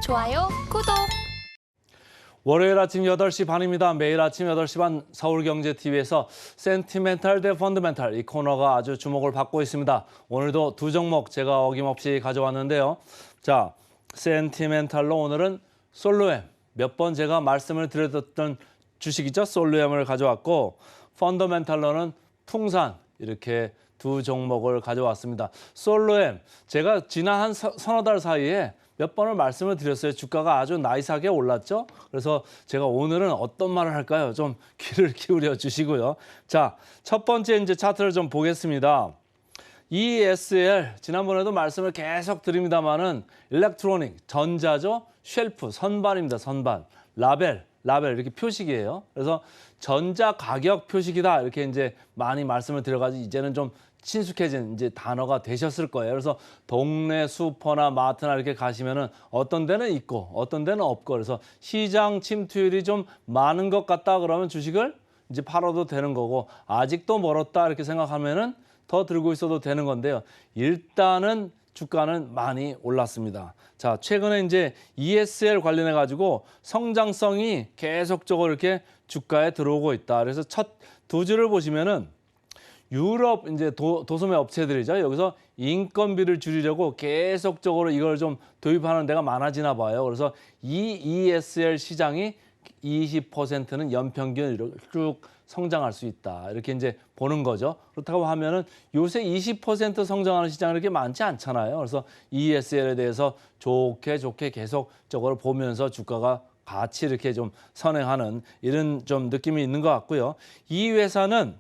좋아요, 구독. 월요일 아침 8시 반입니다. 매일 아침 8시 반 서울경제TV에서 센티멘탈 대 펀더멘탈 이 코너가 아주 주목을 받고 있습니다. 오늘도 두 종목 제가 어김없이 가져왔는데요. 자, 센티멘탈로 오늘은 솔로엠. 몇 번 제가 말씀을 드렸던 주식이죠. 솔로엠을 가져왔고 펀더멘탈로는 풍산 이렇게 두 종목을 가져왔습니다. 솔로엠, 제가 지난 한 서너 달 사이에 몇 번을 말씀을 드렸어요. 주가가 아주 나이스하게 올랐죠. 그래서 제가 오늘은 어떤 말을 할까요? 좀 귀를 기울여 주시고요. 자, 첫 번째 이제 차트를 좀 보겠습니다. ESL, 지난번에도 말씀을 계속 드립니다만은 일렉트로닉, 전자죠. 쉘프, 선반입니다. 선반. 라벨 이렇게 표식이에요. 그래서 전자 가격 표식이다. 이렇게 이제 많이 말씀을 드려가지고 이제는 좀 친숙해진 이제 단어가 되셨을 거예요. 그래서 동네 슈퍼나 마트나 이렇게 가시면은 어떤 데는 있고 어떤 데는 없고 그래서 시장 침투율이 좀 많은 것 같다 그러면 주식을 이제 팔아도 되는 거고 아직도 멀었다 이렇게 생각하면은 더 들고 있어도 되는 건데요. 일단은 주가는 많이 올랐습니다. 자, 최근에 이제 ESL 관련해 가지고 성장성이 계속적으로 이렇게 주가에 들어오고 있다. 그래서 첫 두 줄을 보시면은 유럽 이제 도소매 업체들이죠. 여기서 인건비를 줄이려고 계속적으로 이걸 좀 도입하는 데가 많아지나 봐요. 그래서 이 ESL 시장이 20%는 연평균 쭉 성장할 수 있다. 이렇게 이제 보는 거죠. 그렇다고 하면은 요새 20% 성장하는 시장이 그렇게 많지 않잖아요. 그래서 ESL에 대해서 좋게 계속적으로 보면서 주가가 같이 이렇게 좀 선행하는 이런 좀 느낌이 있는 것 같고요. 이 회사는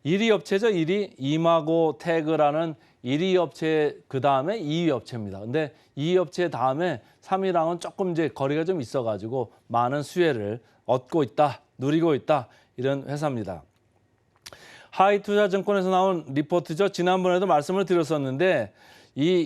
1위 업체죠. 1위 이마고 태그라는 1위 업체 그다음에 2위 업체입니다. 근데 2위 업체 다음에 3위랑은 조금 이제 거리가 좀 있어가지고 많은 수혜를 얻고 있다, 누리고 있다 이런 회사입니다. 하이투자증권에서 나온 리포트죠. 지난번에도 말씀을 드렸었는데 이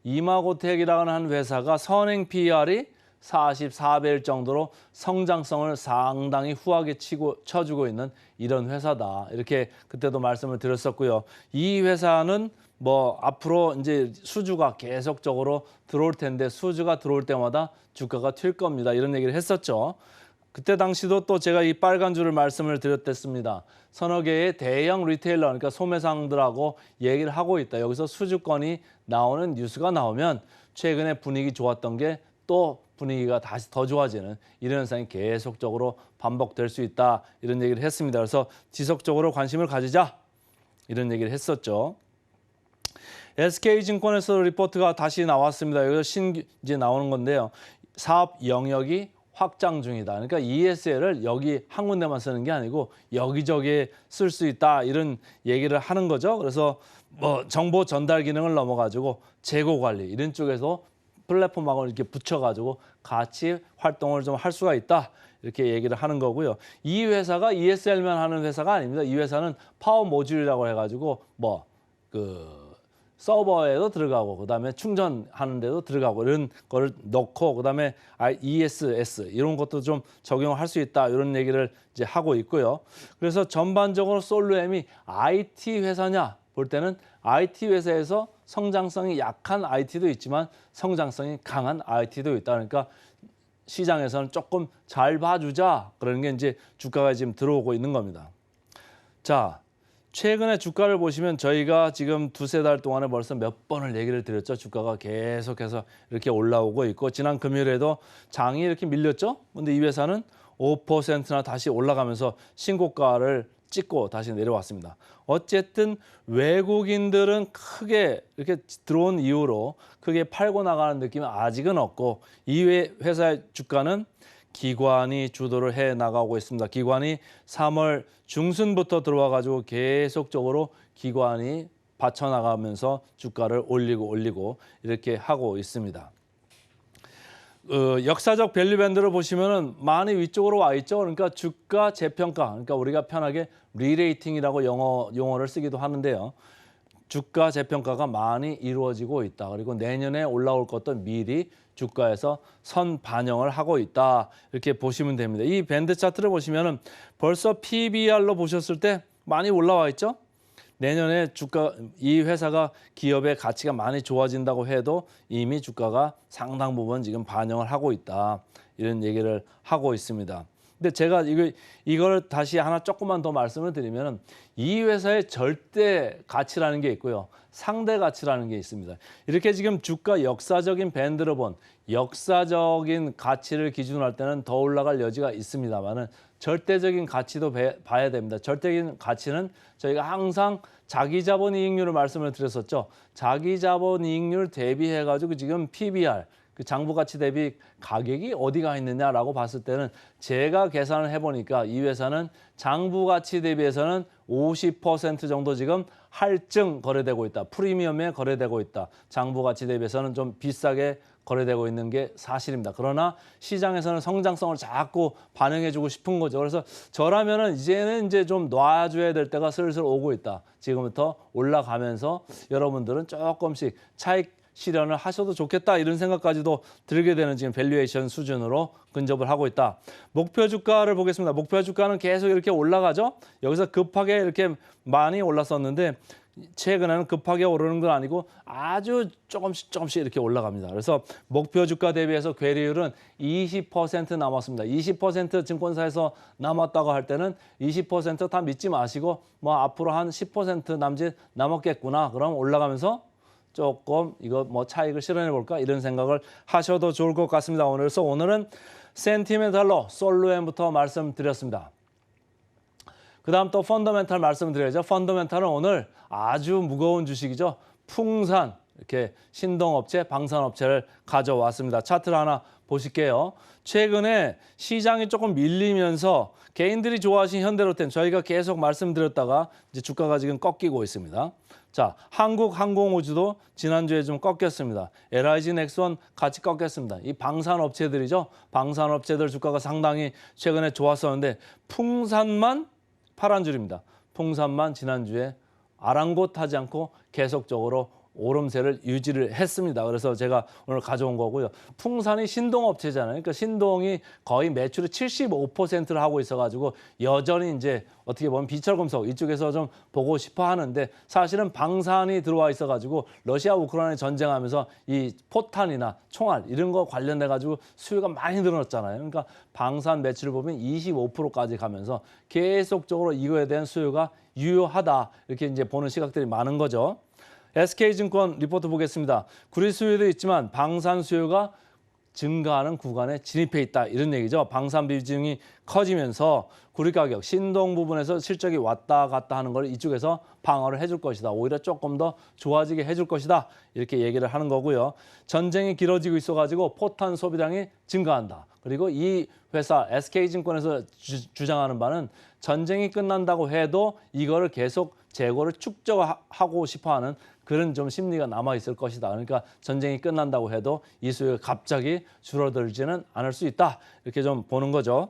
이마고텍이라는 한 회사가 선행 PER이 44배일 정도로 성장성을 상당히 후하게 쳐주고 있는 이런 회사다. 이렇게 그때도 말씀을 드렸었고요. 이 회사는 뭐 앞으로 이제 수주가 계속적으로 들어올 텐데 수주가 들어올 때마다 주가가 튈 겁니다. 이런 얘기를 했었죠. 그때 당시도 또 제가 이 빨간 줄을 말씀을 드렸댔습니다. 서너 개의 대형 리테일러, 그러니까 소매상들하고 얘기를 하고 있다. 여기서 수주권이 나오는 뉴스가 나오면 최근에 분위기 좋았던 게 또 분위기가 다시 더 좋아지는 이런 현상이 계속적으로 반복될 수 있다. 이런 얘기를 했습니다. 그래서 지속적으로 관심을 가지자. 이런 얘기를 했었죠. SK증권에서 리포트가 다시 나왔습니다. 여기서 이제 나오는 건데요. 사업 영역이 확장 중이다. 그러니까 ESL을 여기 한 군데만 쓰는 게 아니고 여기저기에 쓸 수 있다. 이런 얘기를 하는 거죠. 그래서 뭐 정보 전달 기능을 넘어가지고 재고 관리 이런 쪽에서 플랫폼하고 이렇게 붙여가지고 같이 활동을 좀 할 수가 있다. 이렇게 얘기를 하는 거고요. 이 회사가 ESL만 하는 회사가 아닙니다. 이 회사는 파워 모듈이라고 해가지고 서버에도 들어가고 그다음에 충전하는 데도 들어가고 이런 거를 넣고 그다음에 ESS 이런 것도 좀 적용을 할 수 있다. 이런 얘기를 이제 하고 있고요. 그래서 전반적으로 솔로엠이 IT 회사냐 볼 때는 IT 회사에서 성장성이 약한 IT도 있지만 성장성이 강한 IT도 있다. 그러니까 시장에서는 조금 잘 봐주자. 그러는 게 이제 주가가 지금 들어오고 있는 겁니다. 자, 최근에 주가를 보시면 저희가 지금 두세 달 동안에 벌써 몇 번을 얘기를 드렸죠. 주가가 계속해서 이렇게 올라오고 있고 지난 금요일에도 장이 이렇게 밀렸죠. 근데 이 회사는 5%나 다시 올라가면서 신고가를 찍고 다시 내려왔습니다. 어쨌든 외국인들은 크게 이렇게 들어온 이후로 크게 팔고 나가는 느낌은 아직은 없고 이 회사의 주가는 기관이 주도를 해 나가고 있습니다. 기관이 3월 중순부터 들어와 가지고 계속적으로 기관이 받쳐나가면서 주가를 올리고 이렇게 하고 있습니다. 역사적 밸류밴드를 보시면은 많이 위쪽으로 와 있죠. 그러니까 주가 재평가, 그러니까 우리가 편하게 리레이팅이라고 용어를 쓰기도 하는데요. 주가 재평가가 많이 이루어지고 있다. 그리고 내년에 올라올 것도 미리 주가에서 선 반영을 하고 있다. 이렇게 보시면 됩니다. 이 밴드 차트를 보시면은 벌써 PBR로 보셨을 때 많이 올라와 있죠. 내년에 주가 이 회사가 기업의 가치가 많이 좋아진다고 해도 이미 주가가 상당 부분 지금 반영을 하고 있다. 이런 얘기를 하고 있습니다. 근데 제가 이걸 다시 하나 조금만 더 말씀을 드리면 이 회사의 절대 가치라는 게 있고요. 상대 가치라는 게 있습니다. 이렇게 지금 주가 역사적인 밴드로 본 역사적인 가치를 기준으로 할 때는 더 올라갈 여지가 있습니다만은 절대적인 가치도 봐야 됩니다. 절대적인 가치는 저희가 항상 자기자본이익률을 말씀을 드렸었죠. 자기자본이익률 대비해가지고 지금 PBR, 그 장부가치 대비 가격이 어디가 있느냐라고 봤을 때는 제가 계산을 해보니까 이 회사는 장부가치 대비해서는 50% 정도 지금 할증 거래되고 있다. 프리미엄에 거래되고 있다. 장부가치 대비해서는 좀 비싸게 거래되고 있는 게 사실입니다. 그러나 시장에서는 성장성을 자꾸 반영해주고 싶은 거죠. 그래서 저라면은 이제는 좀 놔줘야 될 때가 슬슬 오고 있다. 지금부터 올라가면서 여러분들은 조금씩 차익 실현을 하셔도 좋겠다 이런 생각까지도 들게 되는 지금 밸류에이션 수준으로 근접을 하고 있다. 목표 주가를 보겠습니다. 목표 주가는 계속 이렇게 올라가죠. 여기서 급하게 이렇게 많이 올랐었는데 최근에는 급하게 오르는 건 아니고 아주 조금씩 이렇게 올라갑니다. 그래서 목표 주가 대비해서 괴리율은 20% 남았습니다. 20% 증권사에서 남았다고 할 때는 20% 다 믿지 마시고 뭐 앞으로 한 10% 남짓 남았겠구나. 그럼 올라가면서 조금 이거 뭐 차익을 실현해 볼까 이런 생각을 하셔도 좋을 것 같습니다. 그래서 오늘은 센티멘탈로 솔루엠부터 말씀드렸습니다. 그 다음 또 펀더멘탈 말씀드려야죠. 펀더멘탈은 오늘 아주 무거운 주식이죠. 풍산, 이렇게 신동업체, 방산업체를 가져왔습니다. 차트를 하나 보실게요. 최근에 시장이 조금 밀리면서 개인들이 좋아하신 현대로템 저희가 계속 말씀드렸다가 이제 주가가 지금 꺾이고 있습니다. 자, 한국항공우주도 지난주에 좀 꺾였습니다. LIG 넥스원 같이 꺾였습니다. 이 방산업체들이죠. 방산업체들 주가가 상당히 최근에 좋았었는데 풍산만 파란 줄입니다. 풍산만 지난주에 아랑곳하지 않고 계속적으로 오름세를 유지를 했습니다. 그래서 제가 오늘 가져온 거고요. 풍산이 신동업체잖아요. 그러니까 신동이 거의 매출의 75%를 하고 있어가지고 여전히 이제 어떻게 보면 비철금속 이쪽에서 좀 보고 싶어 하는데 사실은 방산이 들어와 있어가지고 러시아 우크라이나 전쟁하면서 이 포탄이나 총알 이런 거 관련돼가지고 수요가 많이 늘어났잖아요. 그러니까 방산 매출을 보면 25%까지 가면서 계속적으로 이거에 대한 수요가 유효하다 이렇게 이제 보는 시각들이 많은 거죠. SK증권 리포트 보겠습니다. 구리 수요도 있지만 방산 수요가 증가하는 구간에 진입해 있다 이런 얘기죠. 방산 비중이 커지면서 구리 가격, 신동 부분에서 실적이 왔다 갔다 하는 걸 이쪽에서 방어를 해줄 것이다. 오히려 조금 더 좋아지게 해줄 것이다. 이렇게 얘기를 하는 거고요. 전쟁이 길어지고 있어가지고 포탄 소비량이 증가한다. 그리고 이 회사 SK증권에서 주장하는 바는 전쟁이 끝난다고 해도 이거를 계속 재고를 축적하고 싶어하는 그런 좀 심리가 남아있을 것이다. 그러니까 전쟁이 끝난다고 해도 이 수요가 갑자기 줄어들지는 않을 수 있다. 이렇게 좀 보는 거죠.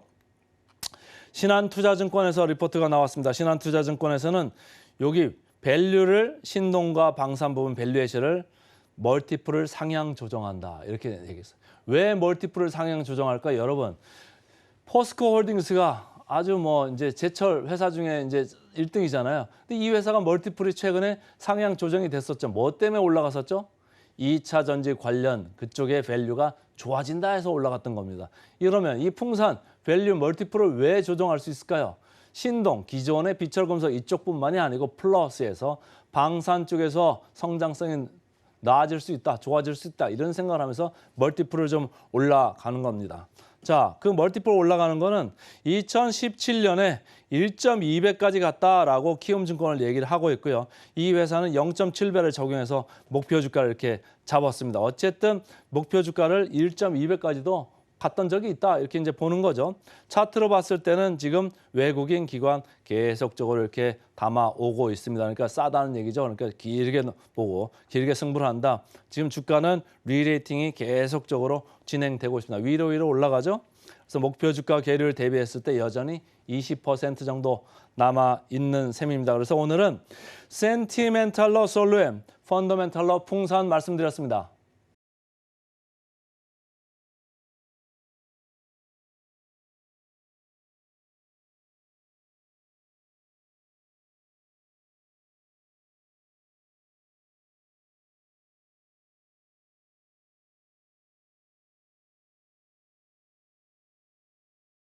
신한투자증권에서 리포트가 나왔습니다. 신한투자증권에서는 여기 밸류를 신동과 방산 부분 밸류에이션을 멀티플을 상향 조정한다. 이렇게 얘기했어요. 왜 멀티플을 상향 조정할까? 여러분, 포스코 홀딩스가 아주 뭐 이제 제철 회사 중에 이제 1등이잖아요. 근데 이 회사가 멀티플이 최근에 상향 조정이 됐었죠. 뭐 때문에 올라갔었죠? 2차 전지 관련 그쪽의 밸류가 좋아진다 해서 올라갔던 겁니다. 이러면 이 풍산 밸류 멀티플을 왜 조정할 수 있을까요? 신동, 기존의 비철금속 이쪽뿐만이 아니고 플러스에서 방산 쪽에서 성장성이 나아질 수 있다, 좋아질 수 있다 이런 생각을 하면서 멀티플을 좀 올라가는 겁니다. 자, 그 멀티플 올라가는 거는 2017년에 1.2배까지 갔다라고 키움증권을 얘기를 하고 있고요. 이 회사는 0.7배를 적용해서 목표 주가를 이렇게 잡았습니다. 어쨌든 목표 주가를 1.2배까지도 갔던 적이 있다. 이렇게 이제 보는 거죠. 차트로 봤을 때는 지금 외국인 기관 계속적으로 이렇게 담아오고 있습니다. 그러니까 싸다는 얘기죠. 그러니까 길게 보고 길게 승부를 한다. 지금 주가는 리레이팅이 계속적으로 진행되고 있습니다. 위로 올라가죠. 그래서 목표 주가 계류를 대비했을 때 여전히 20% 정도 남아 있는 셈입니다. 그래서 오늘은 센티멘탈러 솔루엠, 펀더멘탈러 풍산 말씀드렸습니다.